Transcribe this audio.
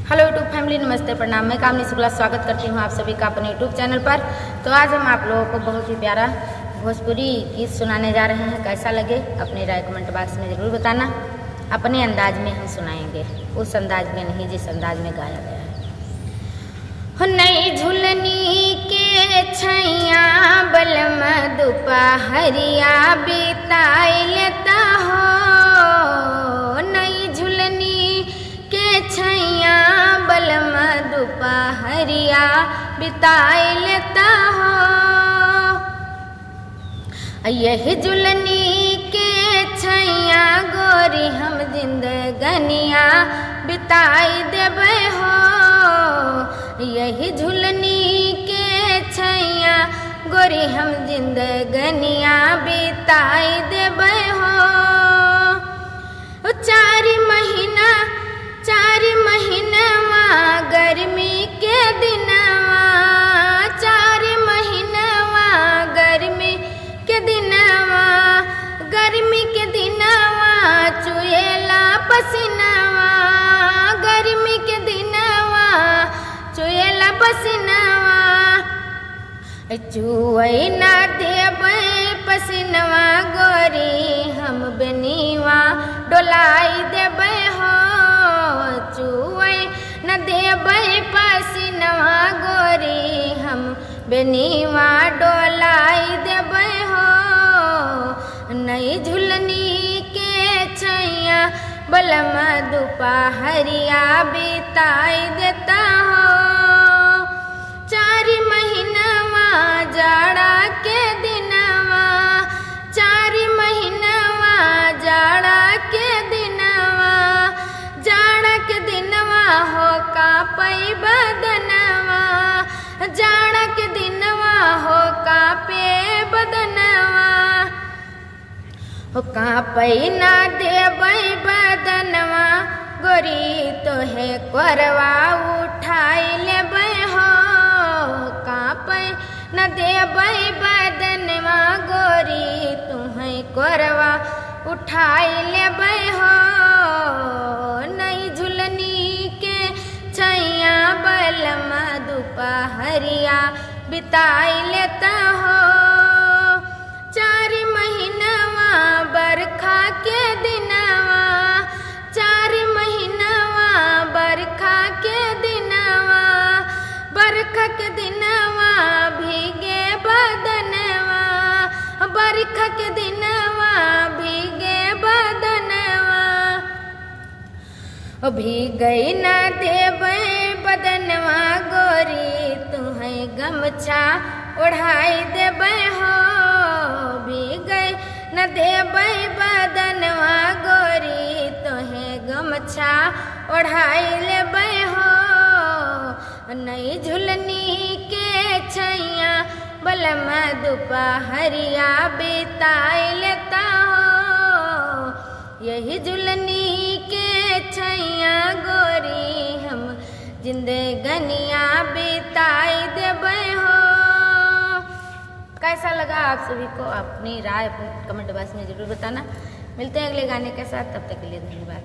Hello YouTube family, नमस्ते, प्रणाम। मैं कामनी शुक्ला स्वागत करती हूँ आप सभी का अपने यूट्यूब चैनल पर। तो आज हम आप लोगों को बहुत ही प्यारा भोजपुरी गीत सुनाने जा रहे हैं। कैसा लगे अपनी राय कमेंट बॉक्स में ज़रूर बताना। अपने अंदाज में हम सुनाएंगे, उस अंदाज में नहीं जिस अंदाज में गाया गया है। हो नई झुलनी के छैया बलम दोपहरिया बिताई लेता हो। नई झुलनी के छैया बलम दोपहरिया बिताई लेता हो। यही झुलनी के छैया गोरी हम जिंदगनिया बिताई देबे हो। यही झुलनी के छैया गोरी हम जिंदगनिया बिताई देबे हो। चार महीनवा गर्मी के दिनवा, 4 महीनवा गर्मी के दिनवा, गर्मी के दिनवा चुएला पसीनवा, गर्मी के दिनवा चुएला पसीनवा। चुए ना देबै पसीनवा गोरी हम बेनीवा डोलाई देबै हो। चुए न देबै पसीनवा गोरी हम बेनीवा डोलाई देबै हो। नई झुलनी के छैया बलम दोपहरिया बिताई देता हो। 4 महीनवा जाड़ा के दिनवा, 4 महीनवा जाड़ा के दिनवा, जाड़ा के दिनवा हो कापै बदनवा, जाड़ा के दिनवा हो कापे बदनवा। हो कापै ना देबै बदनवा गोरी तोहे कोरवा उठाई लेबै हो। कापै न देबै बदनवा गोरी तुहे कोरवा उठाई लेबै हो। नई झुलनी के छैया बलम दोपहरिया बिताई लेता हो। 4 महीनवा बरखा के दिनवा, 4 महीनवा बरखा के दिनवा, बरखा के दिनवा भीगे बदनवा, बरखा के दिनवा भीगे बदनवा। भीगै न देबै बदनवा गोरी तुहे गमछा ओढ़ाई देबै हो। भीगै न देबै बदनवा गोरी तोहे गमछा ओढ़ाई लेबै हो। नई झुलनी के छैया बलम दोपहरिया बिताई लेता हो। यही झुलनी के छैया गोरी हम जिंदगनिया बिताई देबै हो। कैसा लगा आप सभी को अपनी राय कमेंट बॉक्स में जरूर बताना। मिलते हैं अगले गाने के साथ, तब तक के लिए धन्यवाद।